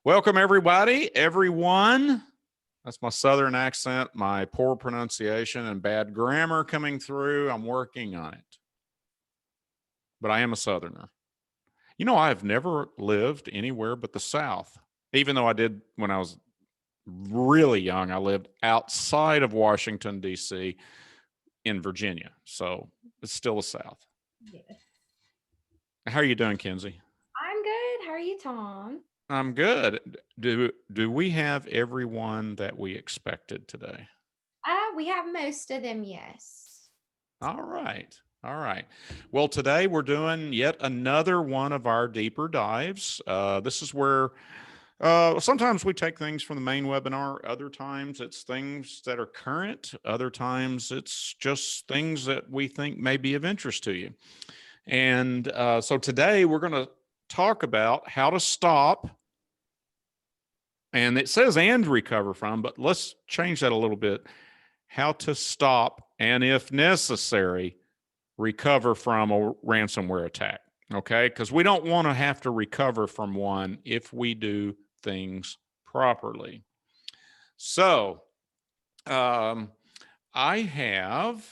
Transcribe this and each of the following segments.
Welcome everybody, everyone. That's my Southern accent, my poor pronunciation and bad grammar coming through. I'm working on it. But I am a Southerner. You know, I've never lived anywhere but the South, even though I did when I was really young. I lived outside of Washington, D.C. in Virginia. So it's still the South. Yeah. How are you doing, Kenzie? I'm good. How are you, Tom? I'm good. Do we have everyone that we expected today? We have most of them, yes. All right. All right. Well, today we're doing yet another one of our deeper dives. This is where sometimes we take things from the main webinar. Other times it's things that are current. Other times it's just things that we think may be of interest to you. And so today we're going to talk about how to stop. And it says and recover from, but let's change that a little bit. How to stop and, if necessary, recover from a ransomware attack. Okay, because we don't want to have to recover from one if we do things properly. So I have,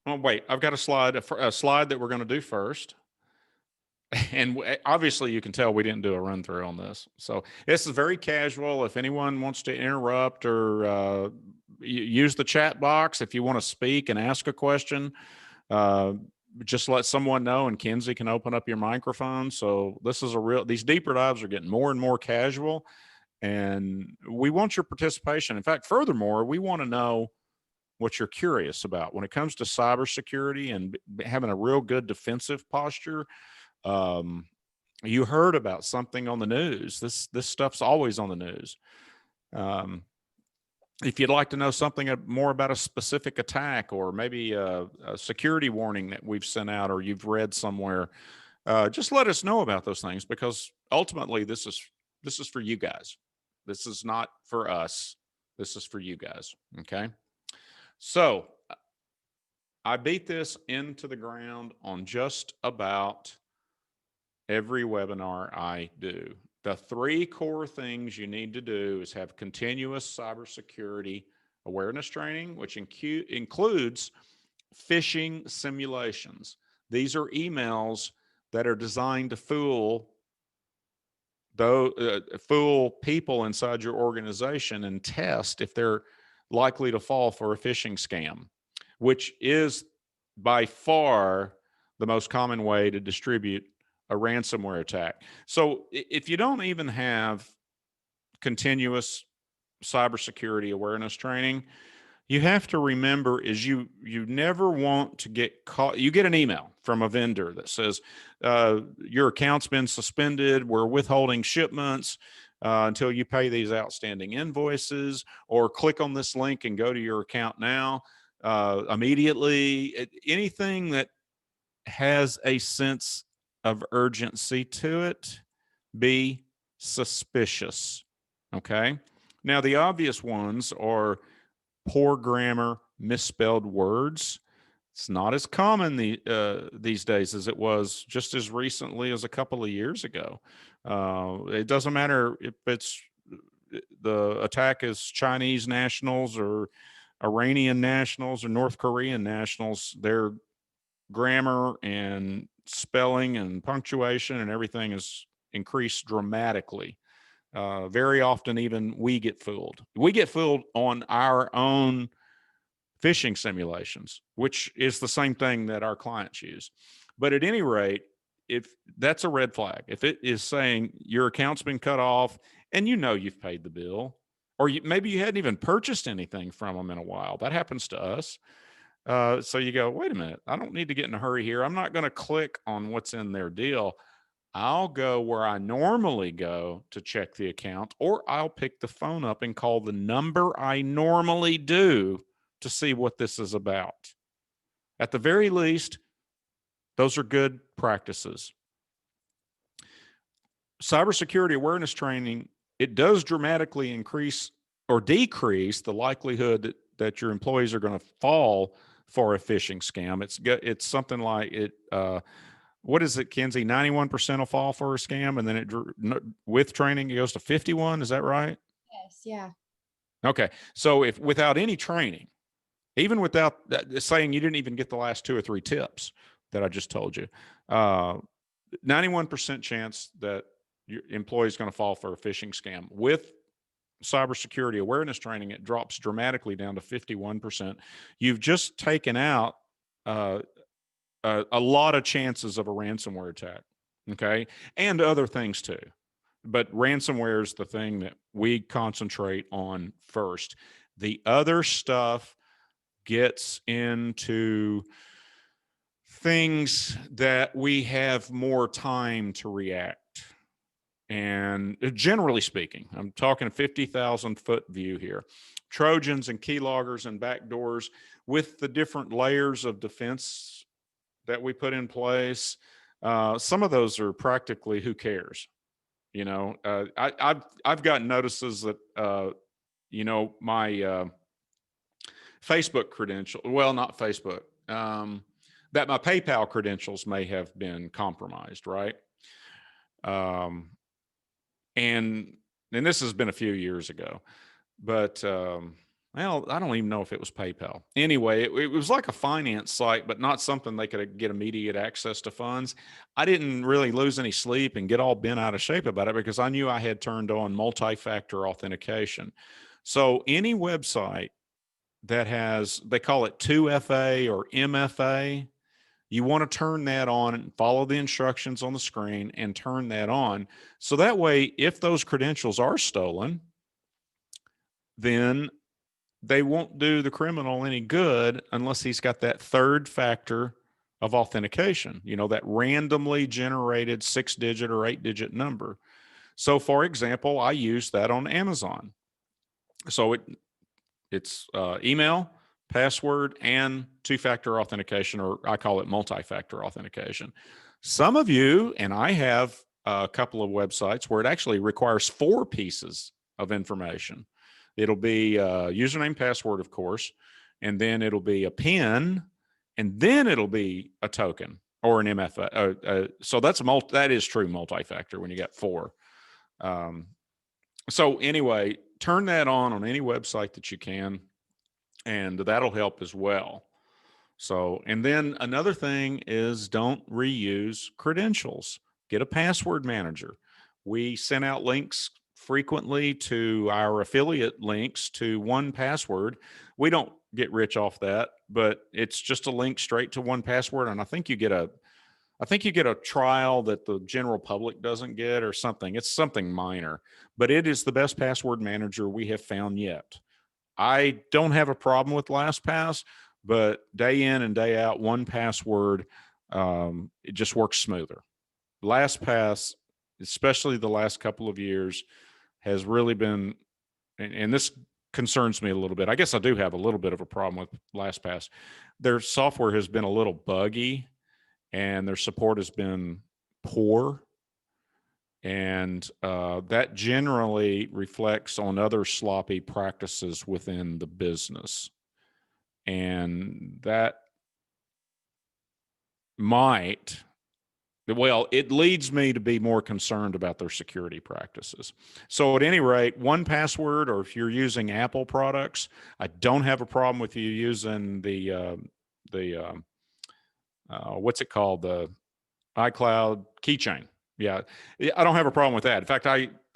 oh wait, I've got a slide that we're going to do first. And obviously you can tell we didn't do a run through on this. So this is very casual. If anyone wants to interrupt or use the chat box, if you want to speak and ask a question, just let someone know and Kenzie can open up your microphone. So this is these deeper dives are getting more and more casual and we want your participation. In fact, furthermore, we want to know what you're curious about when it comes to cybersecurity and having a real good defensive posture. You heard about something on the news. This stuff's always on the news. If you'd like to know something more about a specific attack or maybe a security warning that we've sent out or you've read somewhere, just let us know about those things, because ultimately this is for you guys. This is not for us. This is for you guys. Okay. So I beat this into the ground on just about every webinar I do. The three core things you need to do is have continuous cybersecurity awareness training, which includes phishing simulations. These are emails that are designed to fool people inside your organization and test if they're likely to fall for a phishing scam, which is by far the most common way to distribute a ransomware attack. So if you don't even have continuous cybersecurity awareness training, you have to remember is you never want to get caught. You get an email from a vendor that says your account's been suspended, we're withholding shipments until you pay these outstanding invoices, or click on this link and go to your account now immediately. Anything that has a sense of urgency to it, be suspicious. Okay. Now, the obvious ones are poor grammar, misspelled words. It's not as common these days as it was just as recently as a couple of years ago. It doesn't matter if the attack is Chinese nationals or Iranian nationals or North Korean nationals. Their grammar and spelling and punctuation and everything is increased dramatically. Very often, even we get fooled. We get fooled on our own phishing simulations, which is the same thing that our clients use. But at any rate, if that's a red flag, if it is saying your account's been cut off and you know you've paid the bill, or maybe you hadn't even purchased anything from them in a while, that happens to us. So you go, wait a minute, I don't need to get in a hurry here. I'm not going to click on what's in their deal. I'll go where I normally go to check the account, or I'll pick the phone up and call the number I normally do to see what this is about. At the very least, those are good practices. Cybersecurity awareness training, it does dramatically increase or decrease the likelihood that your employees are going to fall for a phishing scam. It's something like what is it, Kenzie? 91% will fall for a scam, and then with training, it goes to 51. Is that right? Yes, yeah. Okay. So if without any training, even without saying you didn't even get the last 2 or 3 tips that I just told you, 91% chance that your employee is going to fall for a phishing scam. With cybersecurity awareness training, it drops dramatically down to 51%. You've just taken out a lot of chances of a ransomware attack, okay, and other things too. But ransomware is the thing that we concentrate on first. The other stuff gets into things that we have more time to react. And generally speaking, I'm talking a 50,000 foot view here. Trojans and keyloggers and backdoors with the different layers of defense that we put in place. Some of those are practically who cares. You know, I've gotten notices that my Facebook credential, well, not Facebook, that my PayPal credentials may have been compromised, right? And this has been a few years ago, but well, I don't even know if it was PayPal. Anyway, it was like a finance site, but not something they could get immediate access to funds. I didn't really lose any sleep and get all bent out of shape about it because I knew I had turned on multi-factor authentication. So any website that has, they call it 2FA or MFA, you want to turn that on and follow the instructions on the screen and turn that on. So that way, if those credentials are stolen, then they won't do the criminal any good unless he's got that third factor of authentication, you know, that randomly generated 6-digit or 8-digit number. So for example, I use that on Amazon. So it's email, password, and 2-factor authentication, or I call it multi-factor authentication. Some of you, and I have a couple of websites where it actually requires 4 pieces of information. It'll be a username, password, of course, and then it'll be a PIN, and then it'll be a token or an MFA. So that is true multi-factor when you got 4. So anyway, turn that on any website that you can, and that'll help as well. So, and then another thing is don't reuse credentials. Get a password manager. We send out links frequently to our affiliate links to 1Password. We don't get rich off that, but it's just a link straight to 1Password. And I think you get a trial that the general public doesn't get or something. It's something minor, but it is the best password manager we have found yet. I don't have a problem with LastPass, but day in and day out, 1Password, it just works smoother. LastPass, especially the last couple of years, has really been, and this concerns me a little bit. I guess I do have a little bit of a problem with LastPass. Their software has been a little buggy, and their support has been poor. And that generally reflects on other sloppy practices within the business. And that it leads me to be more concerned about their security practices. So at any rate, 1Password, or if you're using Apple products, I don't have a problem with you using the what's it called? The iCloud keychain. Yeah, I don't have a problem with that. In fact,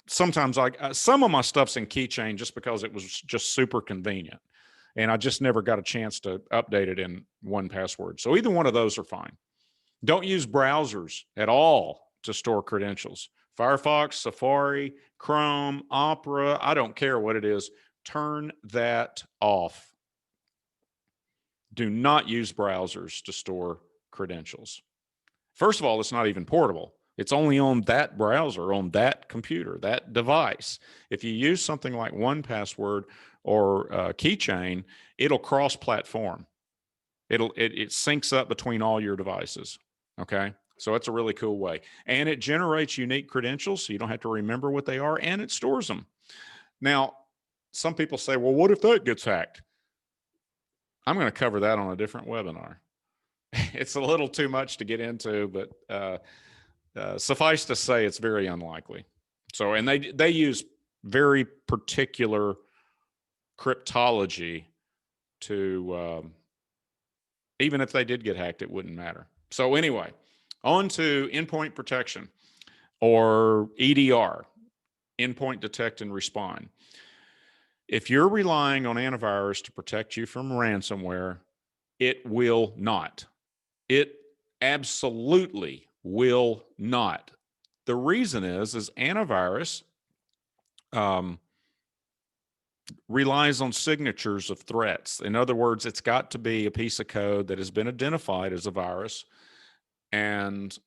sometimes some of my stuff's in keychain just because it was just super convenient, and I just never got a chance to update it in 1Password. So either one of those are fine. Don't use browsers at all to store credentials. Firefox, Safari, Chrome, Opera, I don't care what it is. Turn that off. Do not use browsers to store credentials. First of all, it's not even portable. It's only on that browser, on that computer, that device. If you use something like 1Password or Keychain, it'll cross-platform. It syncs up between all your devices. Okay, so it's a really cool way, and it generates unique credentials, so you don't have to remember what they are, and it stores them. Now, some people say, "Well, what if that gets hacked?" I'm going to cover that on a different webinar. it's a little too much to get into, but suffice to say, it's very unlikely. So, and they use very particular cryptology to, even if they did get hacked, it wouldn't matter. So anyway, on to endpoint protection, or EDR, endpoint detect and respond. If you're relying on antivirus to protect you from ransomware, it will not. It absolutely will not. The reason is antivirus relies on signatures of threats. In other words, it's got to be a piece of code that has been identified as a virus. And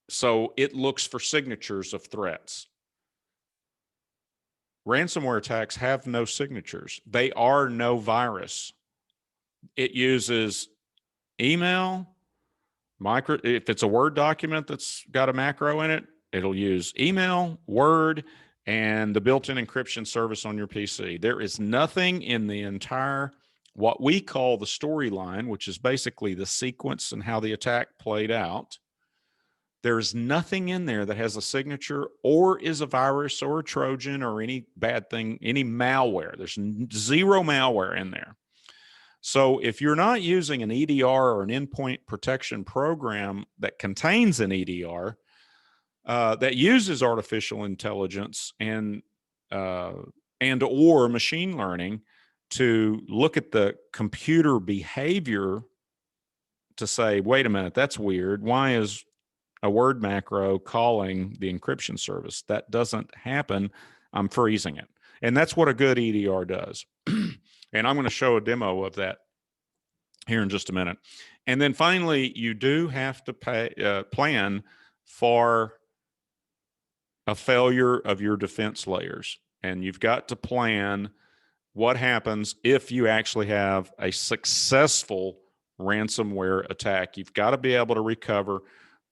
so it looks for signatures of threats. Ransomware attacks have no signatures. They are no virus. It uses email, if it's a Word document that's got a macro in it, it'll use email, Word, and the built-in encryption service on your PC. There is nothing in the entire, what we call the storyline, which is basically the sequence and how the attack played out. There's nothing in there that has a signature or is a virus or a Trojan or any bad thing, any malware. There's zero malware in there. So if you're not using an EDR or an endpoint protection program that contains an EDR that uses artificial intelligence and or machine learning to look at the computer behavior to say, wait a minute, that's weird. Why is a word macro calling the encryption service? That doesn't happen. I'm freezing it. And that's what a good EDR does. And I'm going to show a demo of that here in just a minute. And then finally, you do have to plan for a failure of your defense layers. And you've got to plan what happens if you actually have a successful ransomware attack. You've got to be able to recover,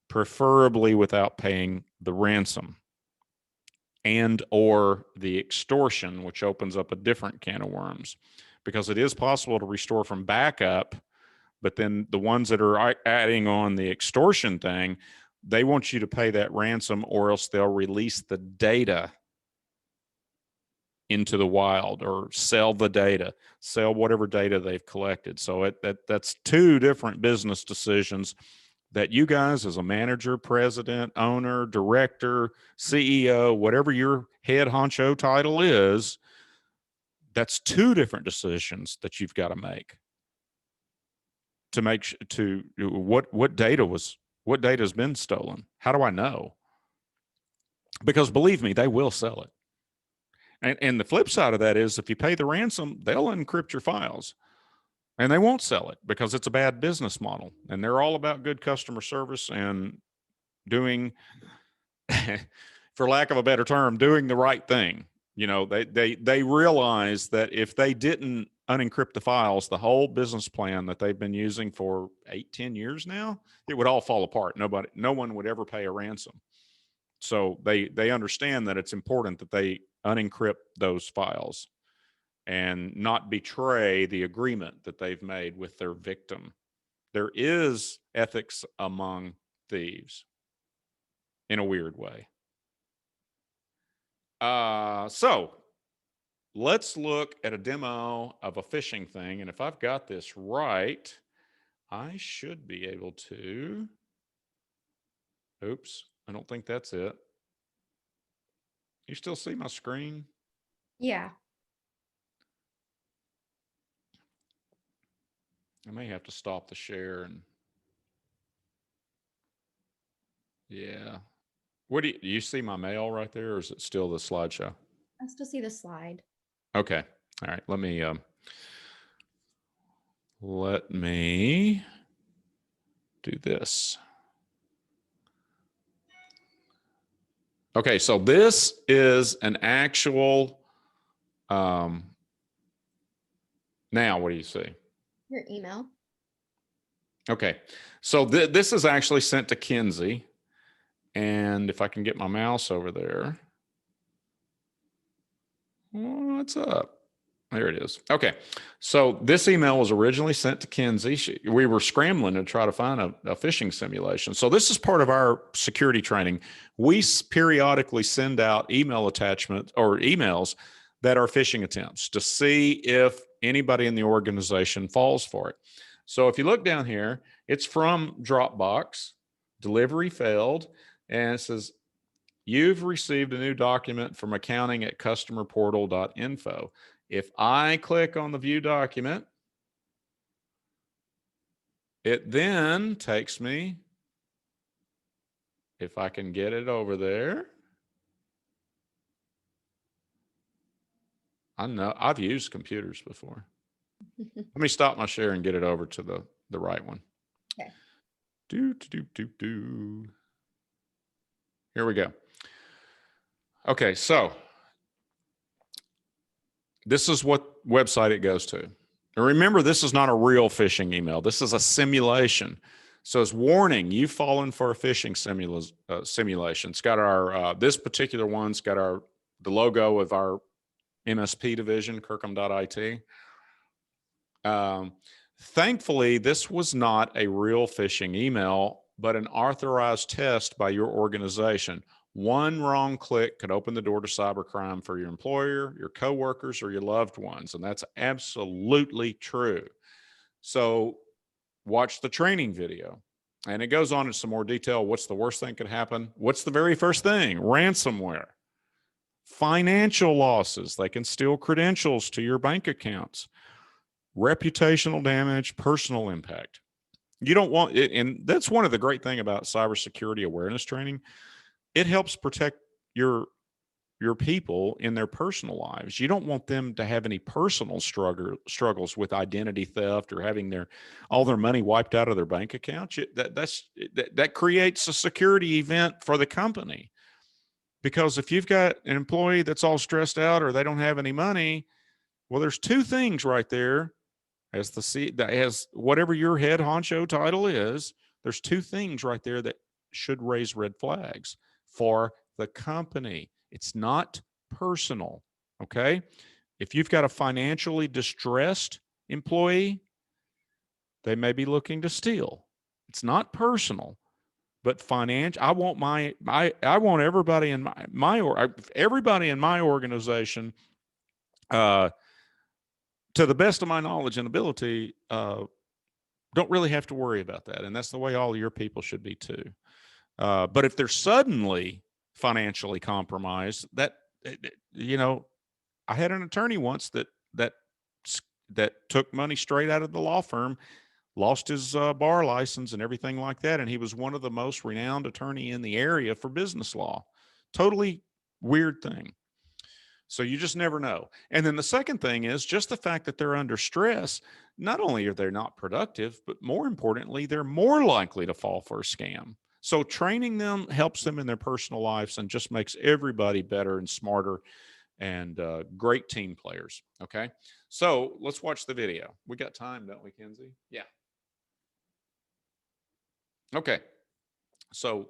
preferably without paying the ransom and or the extortion, which opens up a different can of worms, because it is possible to restore from backup, but then the ones that are adding on the extortion thing, they want you to pay that ransom or else they'll release the data into the wild or sell the data, sell whatever data they've collected. So that's two different business decisions that you guys as a manager, president, owner, director, CEO, whatever your head honcho title is, that's two different decisions that you've got to make what data has been stolen. How do I know? Because believe me, they will sell it. And the flip side of that is if you pay the ransom, they'll encrypt your files. And they won't sell it because it's a bad business model. And they're all about good customer service and doing, for lack of a better term, doing the right thing. You know, they realize that if they didn't unencrypt the files, the whole business plan that they've been using for 8-10 years now, it would all fall apart. No one would ever pay a ransom. So they understand that it's important that they unencrypt those files and not betray the agreement that they've made with their victim. There is ethics among thieves in a weird way. So let's look at a demo of a phishing thing. And if I've got this right, I should be able to. Oops, I don't think that's it. You still see my screen? Yeah. I may have to stop the share and yeah. What do you see my mail right there, or is it still the slideshow? I still see the slide. Okay. All right. Let me do this. Okay. So this is an actual, now what do you see? Your email. Okay. So this is actually sent to Kinsey. And if I can get my mouse over there, what's up? There it is. Okay. So this email was originally sent to Kenzie. We were scrambling to try to find a phishing simulation. So this is part of our security training. We periodically send out email attachments or emails that are phishing attempts to see if anybody in the organization falls for it. So if you look down here, it's from Dropbox, delivery failed, and it says, you've received a new document from accounting at customerportal.info. If I click on the view document, it then takes me, if I can get it over there. I know I've used computers before. Let me stop my share and get it over to the right one. Okay. Here we go. Okay, so this is what website it goes to. And remember, this is not a real phishing email. This is a simulation. So it's warning, you've fallen for a phishing simulation. It's got our, this particular one's got the logo of our MSP division, Kirkham.it. Thankfully, this was not a real phishing email, but an authorized test by your organization. One wrong click could open the door to cybercrime for your employer, your coworkers, or your loved ones. And that's absolutely true. So watch the training video. And it goes on in some more detail. What's the worst thing could happen? What's the very first thing? Ransomware. Financial losses. They can steal credentials to your bank accounts. Reputational damage, personal impact. You don't want it. And that's one of the great things about cybersecurity awareness training. It helps protect your people in their personal lives. You don't want them to have any personal struggles with identity theft or having all their money wiped out of their bank accounts. That creates a security event for the company. Because if you've got an employee that's all stressed out or they don't have any money, well, there's two things right there. As whatever your head honcho title is, there's two things right there that should raise red flags for the company. It's not personal, okay? If you've got a financially distressed employee, they may be looking to steal. It's not personal, but financial. I want everybody in everybody in my organization, to the best of my knowledge and ability, don't really have to worry about that. And that's the way all your people should be too. But if they're suddenly financially compromised, I had an attorney once that took money straight out of the law firm, lost his bar license and everything like that. And he was one of the most renowned attorney in the area for business law. Totally weird thing. So you just never know. And then the second thing is just the fact that they're under stress. Not only are they not productive, but more importantly, they're more likely to fall for a scam. So training them helps them in their personal lives and just makes everybody better and smarter and great team players. Okay. So let's watch the video. We got time, don't we, Kenzie? Yeah. Okay. So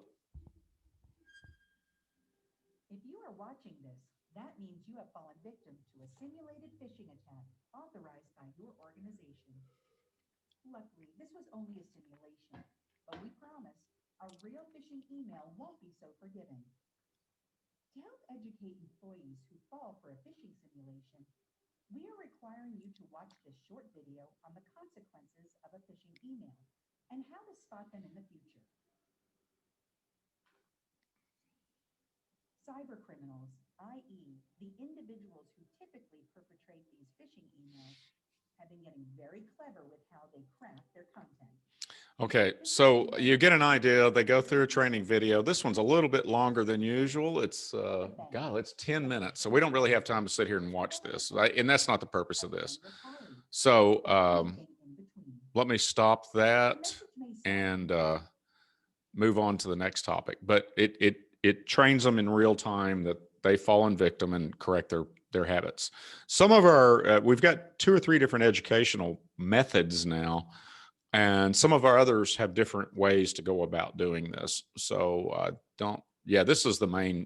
if you are watching this, that means you have fallen victim to a simulated phishing attack authorized by your organization. Luckily, this was only a simulation, but we promise a real phishing email won't be so forgiving. To help educate employees who fall for a phishing simulation, we are requiring you to watch this short video on the consequences of a phishing email and how to spot them in the future. Cybercriminals, i.e., the individuals who typically perpetrate these phishing emails, have been getting very clever with how they craft their content. okay, so you get an idea. They go through a training video. This one's a little bit longer than usual. It's, it's 10 minutes. So we don't really have time to sit here and watch this. And that's not the purpose of this. So let me stop that and move on to the next topic. But it trains them in real time that they fall in victim and correct their habits. Some of our, we've got 2 or 3 different educational methods now. And some of our others have different ways to go about doing this. So this is the main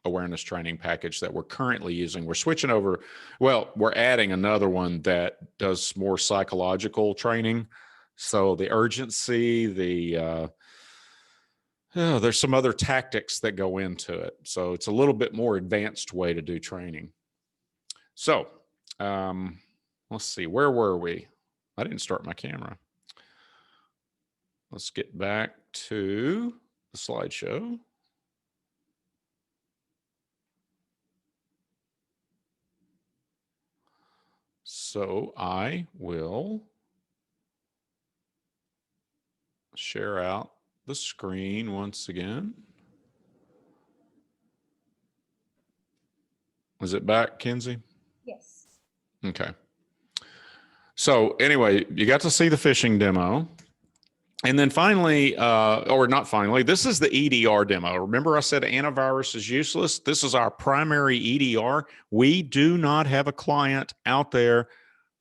awareness training package that we're currently using. We're switching over. Well, we're adding another one that does more psychological training. So the urgency, there's some other tactics that go into it. So it's a little bit more advanced way to do training. So let's see, where were we? I didn't start my camera. Let's get back to the slideshow. So I will share out the screen once again. Is it back, Kenzie? Yes. Okay. So anyway, you got to see the phishing demo. And then finally, or not finally, this is the EDR demo. Remember I said antivirus is useless? This is our primary EDR. We do not have a client out there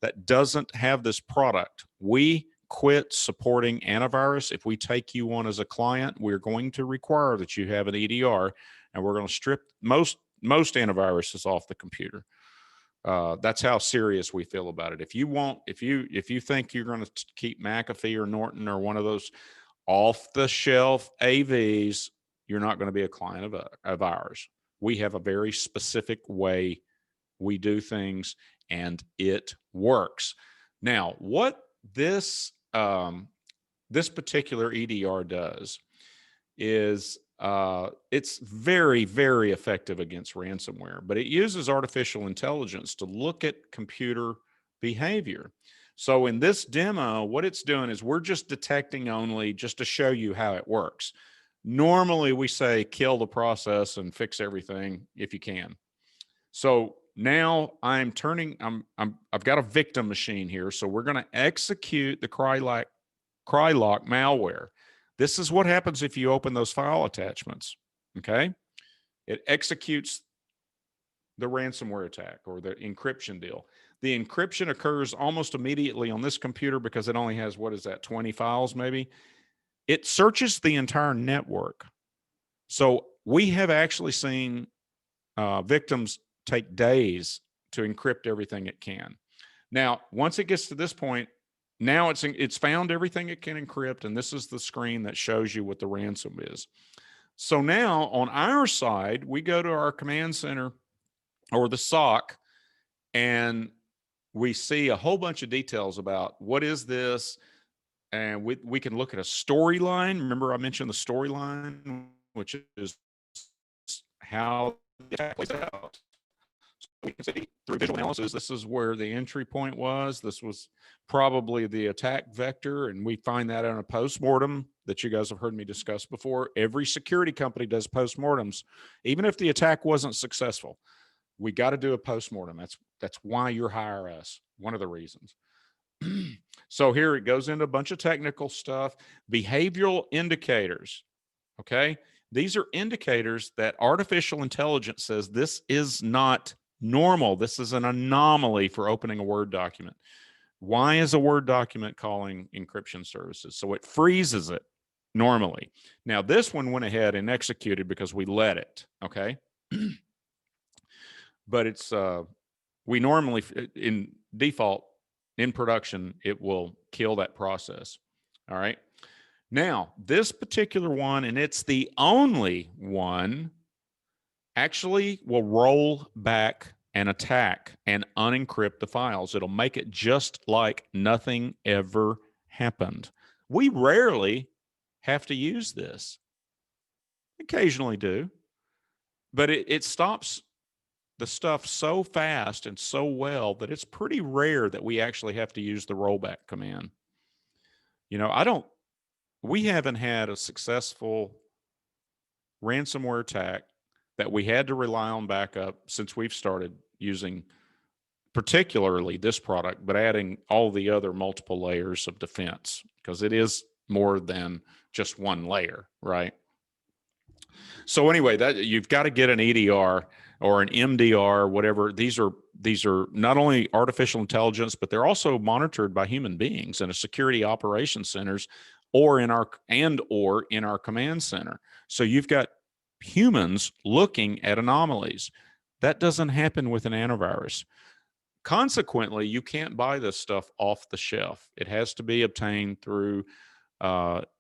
that doesn't have this product. We quit supporting antivirus. If we take you on as a client, we're going to require that you have an EDR, and we're going to strip most antiviruses off the computer. That's how serious we feel about it. If you think you're going to keep McAfee or Norton or one of those off the shelf AVs, you're not going to be a client of ours. We have a very specific way we do things, and it works. Now, what this particular EDR does is it's very, very effective against ransomware, but it uses artificial intelligence to look at computer behavior. So in this demo, what it's doing is we're just detecting only just to show you how it works. Normally we say kill the process and fix everything if you can. So now I've got a victim machine here. So we're going to execute the Krylock malware. This is what happens if you open those file attachments, okay? It executes the ransomware attack or the encryption deal. The encryption occurs almost immediately on this computer because it only has, 20 files maybe? It searches the entire network. So we have actually seen victims take days to encrypt everything it can. Now, once it gets to this point, now it's found everything it can encrypt, and this is the screen that shows you what the ransom is. So now on our side, we go to our command center or the SOC, and we see a whole bunch of details about what is this, and we can look at a storyline. Remember I mentioned the storyline, which is how the attack plays out. We can see through visual analysis, this is where the entry point was. This was probably the attack vector, and we find that in a postmortem that you guys have heard me discuss before. Every security company does postmortems, even if the attack wasn't successful. We got to do a postmortem. That's why you hire us. One of the reasons. So here it goes into a bunch of technical stuff, behavioral indicators. Okay, these are indicators that artificial intelligence says this is not normal. This is an anomaly for opening a Word document. Why is a Word document calling encryption services? So it freezes it normally. Now this one went ahead and executed because we let it, okay? But it's, we normally, in default, in production, it will kill that process, all right? Now, this particular one, and it's the only one, actually will roll back an attack and unencrypt the files. It'll make it just like nothing ever happened. We rarely have to use this. Occasionally do, but it stops the stuff so fast and so well that it's pretty rare that we actually have to use the rollback command. You know, we haven't had a successful ransomware attack that we had to rely on backup since we've started using particularly this product, but adding all the other multiple layers of defense, because it is more than just one layer, right? So anyway, that you've got to get an EDR or an MDR, whatever. These are not only artificial intelligence, but they're also monitored by human beings in a security operations centers or in our command center. So you've got humans looking at anomalies. That doesn't happen with an antivirus. Consequently, you can't buy this stuff off the shelf. It has to be obtained through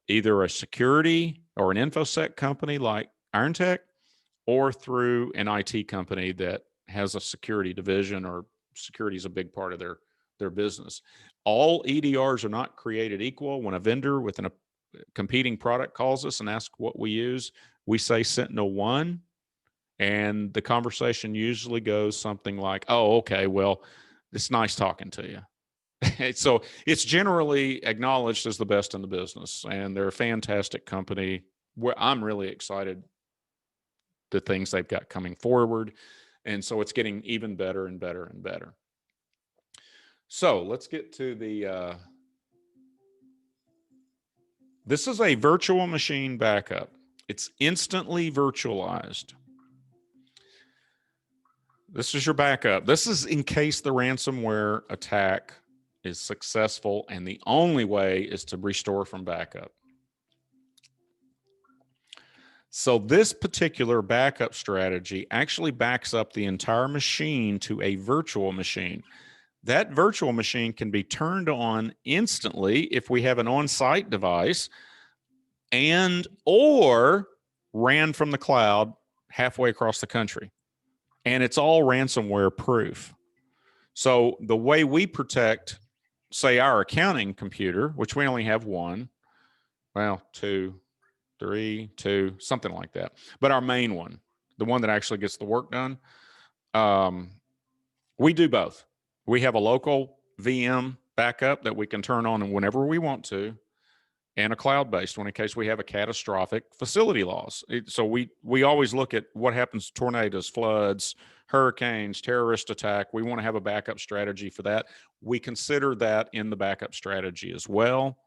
either a security or an infosec company like IronTech, or through an IT company that has a security division, or security is a big part of their business. All EDRs are not created equal. When a vendor with a competing product calls us and asks what we use, we say Sentinel-1, and the conversation usually goes something like, oh, okay, well, it's nice talking to you. So it's generally acknowledged as the best in the business, and they're a fantastic company. Where I'm really excited the things they've got coming forward. And so it's getting even better and better and better. So let's get to the, this is a virtual machine backup. It's instantly virtualized. This is your backup. This is in case the ransomware attack is successful, and the only way is to restore from backup. So this particular backup strategy actually backs up the entire machine to a virtual machine. That virtual machine can be turned on instantly if we have an on-site device, and or ran from the cloud halfway across the country. And it's all ransomware proof. So the way we protect, say, our accounting computer, which we only have one, well, two, three, two, something like that. But our main one, the one that actually gets the work done, we do both. We have a local VM backup that we can turn on whenever we want to, and a cloud-based one in case we have a catastrophic facility loss. So we always look at what happens to tornadoes, floods, hurricanes, terrorist attack. We want to have a backup strategy for that. We consider that in the backup strategy as well.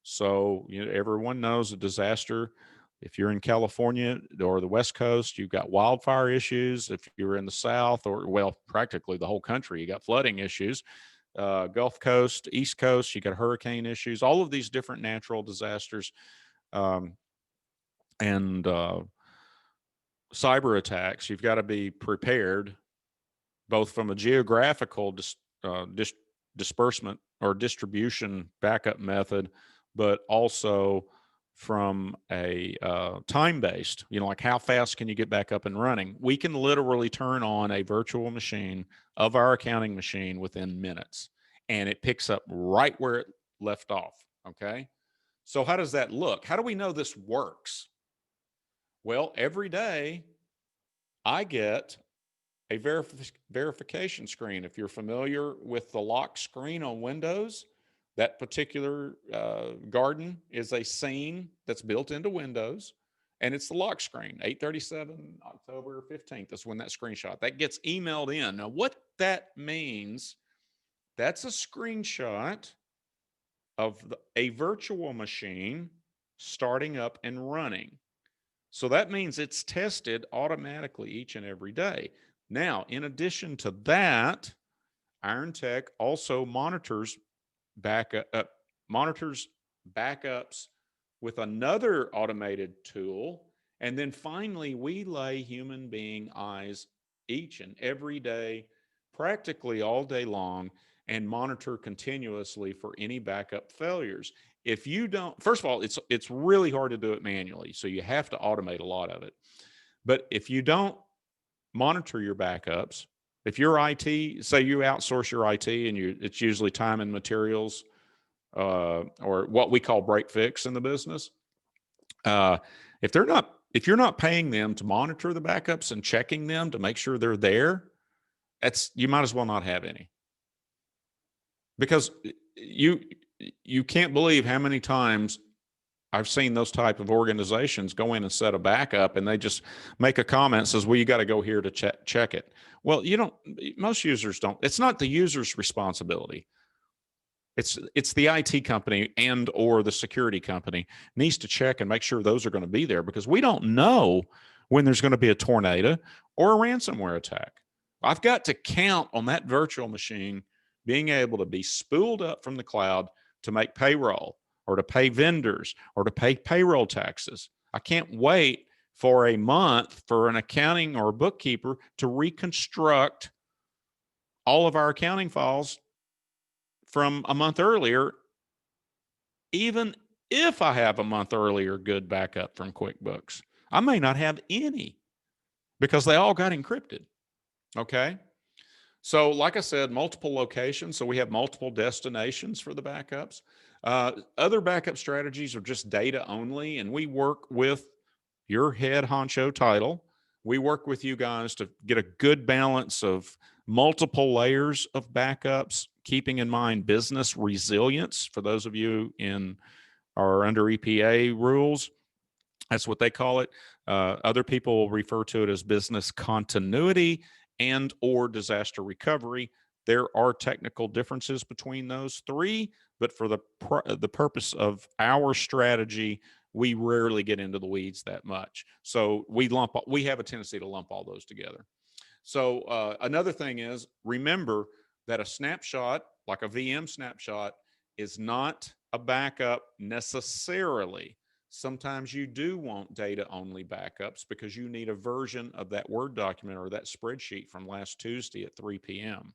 So everyone knows a disaster. If you're in California or the West Coast, you've got wildfire issues. If you're in the South, or well, practically the whole country, you got flooding issues. Gulf Coast, East Coast, you got hurricane issues, all of these different natural disasters, and cyber attacks. You've got to be prepared, both from a geographical disbursement or distribution backup method, but also from a time-based, like how fast can you get back up and running? We can literally turn on a virtual machine of our accounting machine within minutes, and it picks up right where it left off, okay? So how does that look? How do we know this works? Well, every day I get a verification screen. If you're familiar with the lock screen on Windows, that particular garden is a scene that's built into Windows, and it's the lock screen. 8/37, October 15th is when that screenshot that gets emailed in. Now, what that means, that's a screenshot of a virtual machine starting up and running. So that means it's tested automatically each and every day. Now, in addition to that, IronTech also monitors backups with another automated tool. And then finally, we lay human being eyes each and every day, practically all day long, and monitor continuously for any backup failures. If you don't, first of all, it's really hard to do it manually, so you have to automate a lot of it. But if you don't monitor your backups, if your IT, say you outsource your IT, and it's usually time and materials, or what we call break fix in the business. If you're not paying them to monitor the backups and checking them to make sure they're there, you might as well not have any. Because you can't believe how many times I've seen those type of organizations go in and set a backup, and they just make a comment, says, well, you got to go here to check it. Well, most users don't. It's not the user's responsibility. It's the IT company and or the security company needs to check and make sure those are going to be there, because we don't know when there's going to be a tornado or a ransomware attack. I've got to count on that virtual machine being able to be spooled up from the cloud to make payroll, or to pay vendors, or to pay payroll taxes. I can't wait for a month for an accounting or bookkeeper to reconstruct all of our accounting files from a month earlier, even if I have a month earlier good backup from QuickBooks. I may not have any because they all got encrypted. Okay. So like I said, multiple locations. So we have multiple destinations for the backups. Other backup strategies are just data only. And we work with your head honcho title. We work with you guys to get a good balance of multiple layers of backups, keeping in mind business resilience for those of you in are under EPA rules. That's what they call it. Other people refer to it as business continuity and or disaster recovery. There are technical differences between those three, but for the purpose of our strategy, we rarely get into the weeds that much. So we have a tendency to lump all those together. So another thing is, remember that a snapshot, like a VM snapshot, is not a backup necessarily. Sometimes you do want data only backups because you need a version of that Word document or that spreadsheet from last Tuesday at 3 p.m.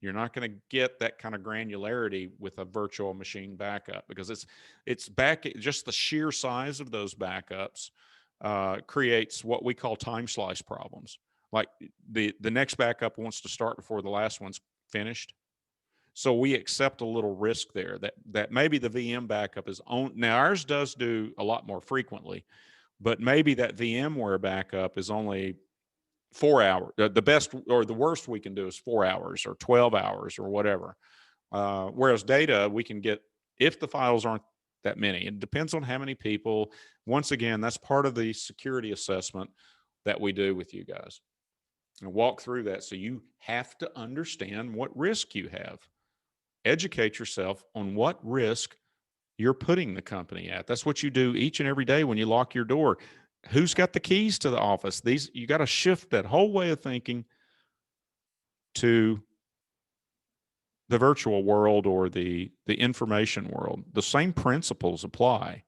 You're not going to get that kind of granularity with a virtual machine backup because it's just the sheer size of those backups creates what we call time slice problems. Like the next backup wants to start before the last one's finished. So we accept a little risk there that maybe the VM backup is on. Now ours does do a lot more frequently, but maybe that VMware backup is only 4 hours. The best or the worst we can do is 4 hours or 12 hours or whatever. Whereas data we can get if the files aren't that many. It depends on how many people. Once again, that's part of the security assessment that we do with you guys. And walk through that. So you have to understand what risk you have. Educate yourself on what risk you're putting the company at. That's what you do each and every day when you lock your door. Who's got the keys to the office? You got to shift that whole way of thinking to the virtual world or the information world. The same principles apply.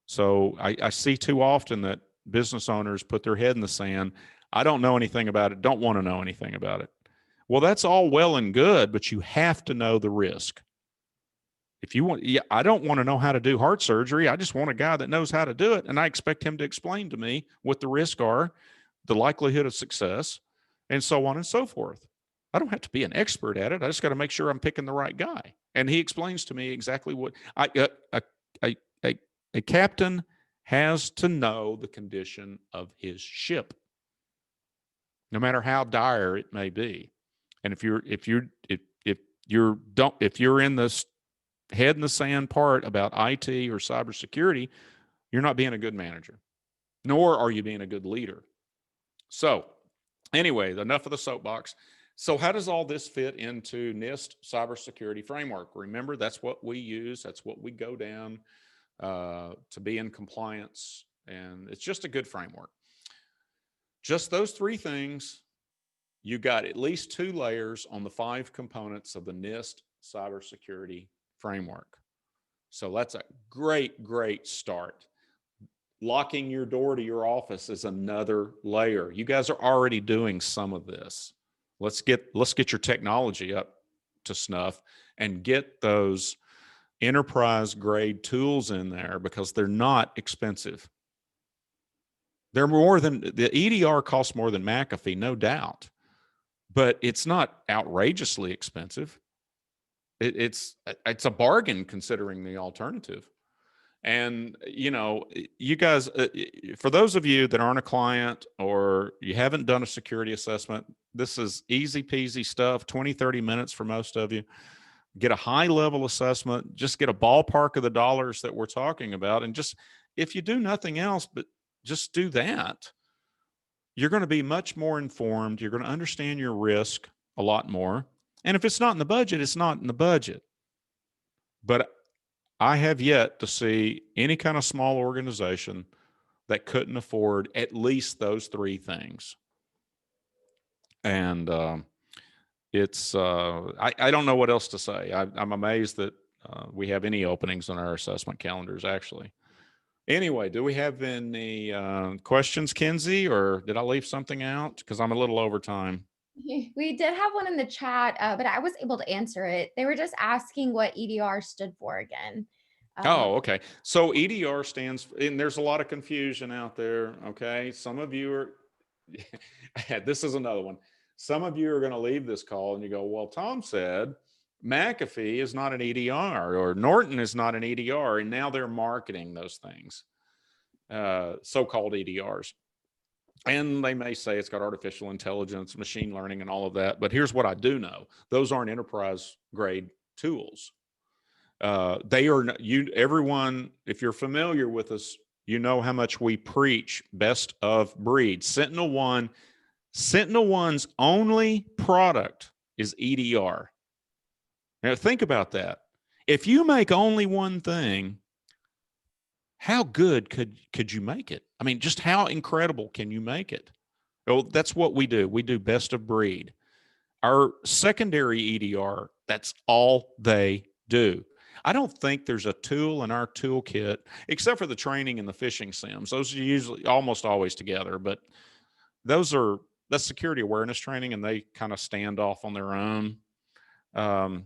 So I see too often that business owners put their head in the sand. I don't know anything about it. Don't want to know anything about it. Well, that's all well and good, but you have to know the risk. If you want, I don't want to know how to do heart surgery. I just want a guy that knows how to do it. And I expect him to explain to me what the risks are, the likelihood of success, and so on and so forth. I don't have to be an expert at it. I just got to make sure I'm picking the right guy. And he explains to me exactly what a captain has to know the condition of his ship, no matter how dire it may be. And if you're in this head in the sand part about IT or cybersecurity, you're not being a good manager, nor are you being a good leader. So anyway, enough of the soapbox. So how does all this fit into NIST cybersecurity framework? Remember, that's what we use. That's what we go down to be in compliance. And it's just a good framework. Just those three things. You got at least 2 layers on the 5 components of the NIST cybersecurity framework. So that's a great, great start. Locking your door to your office is another layer. You guys are already doing some of this. Let's get your technology up to snuff and get those enterprise grade tools in there because they're not expensive. They're the EDR costs more than McAfee, no doubt. But it's not outrageously expensive. It's a bargain considering the alternative. And, you guys, for those of you that aren't a client or you haven't done a security assessment, this is easy peasy stuff, 20, 30 minutes for most of you. Get a high level assessment, just get a ballpark of the dollars that we're talking about. And just, if you do nothing else, but just do that, you're going to be much more informed. You're going to understand your risk a lot more. And if it's not in the budget, it's not in the budget. But I have yet to see any kind of small organization that couldn't afford at least those 3 things. And I don't know what else to say. I'm amazed that we have any openings on our assessment calendars, actually. Anyway, do we have any questions, Kenzie, or did I leave something out? Because I'm a little over time. We did have one in the chat, but I was able to answer it. They were just asking what EDR stood for again. Oh, okay. So EDR stands, and there's a lot of confusion out there. Okay. Some of you are, this is another one. Some of you are going to leave this call and you go, well, Tom said McAfee is not an EDR or Norton is not an EDR. And now they're marketing those things, so-called EDRs. And they may say it's got artificial intelligence, machine learning, and all of that. But here's what I do know. Those aren't enterprise grade tools. They are everyone, if you're familiar with us, you know how much we preach best of breed. Sentinel-1's only product is EDR. Now think about that. If you make only one thing, how good could you make it? I mean, just how incredible can you make it? Well, that's what we do. We do best of breed. Our secondary EDR, that's all they do. I don't think there's a tool in our toolkit, except for the training and the phishing sims. Those are usually almost always together, but that's security awareness training, and they kind of stand off on their own. But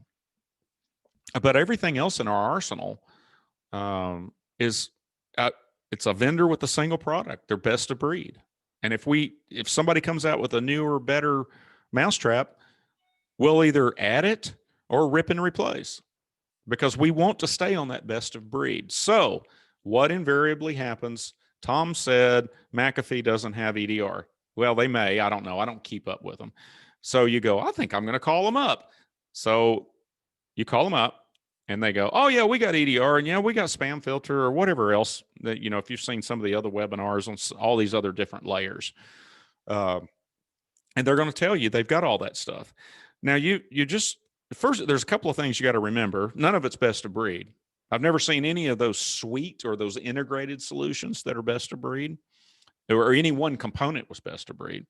everything else in our arsenal is it's a vendor with a single product. They're best of breed. And if somebody comes out with a newer, better mousetrap, we'll either add it or rip and replace, because we want to stay on that best of breed. So what invariably happens? Tom said McAfee doesn't have EDR. Well, they may. I don't know. I don't keep up with them. So you go, I think I'm going to call them up. So you call them up and they go, oh, yeah, we got EDR. And yeah, we got spam filter or whatever else that, if you've seen some of the other webinars on all these other different layers. And they're going to tell you they've got all that stuff. Now, you just, first, there's a couple of things you got to remember. None of it's best of breed. I've never seen any of those suite or those integrated solutions that are best of breed, or any one component was best of breed.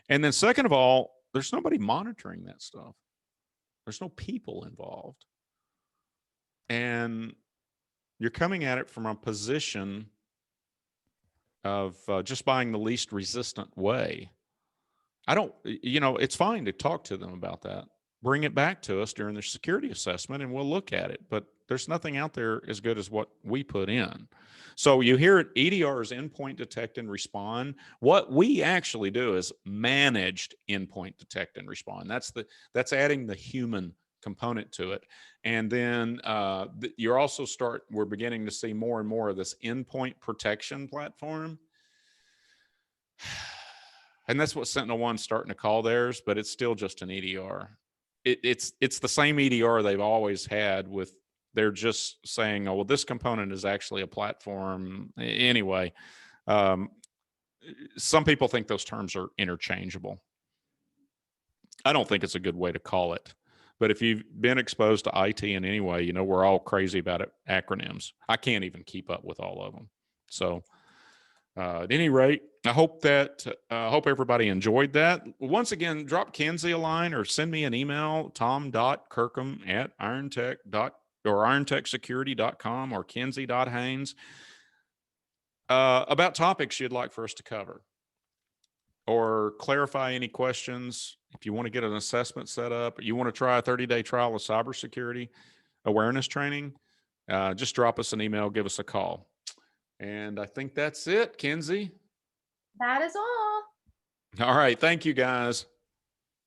And then second of all, there's nobody monitoring that stuff. There's no people involved. And you're coming at it from a position of just buying the least resistant way. It's fine to talk to them about that. Bring it back to us during their security assessment and we'll look at it. But there's nothing out there as good as what we put in. So you hear it, EDR is endpoint detect and respond. What we actually do is managed endpoint detect and respond. That's adding the human component to it. And then we're beginning to see more and more of this endpoint protection platform. And that's what Sentinel-1's starting to call theirs, but it's still just an EDR. It's the same EDR they've always had with, they're just saying, oh, well, this component is actually a platform. Anyway, some people think those terms are interchangeable. I don't think it's a good way to call it. But if you've been exposed to IT in any way, we're all crazy about it, acronyms. I can't even keep up with all of them. So at any rate, I hope everybody enjoyed that. Once again, drop Kenzie a line or send me an email, tom.kirkham@IronTech.com or kenzie.haynes about topics you'd like for us to cover, or clarify any questions. If you want to get an assessment set up, or you want to try a 30-day trial of cybersecurity awareness training, just drop us an email, give us a call. And I think that's it, Kenzie. That is all. All right. Thank you, guys.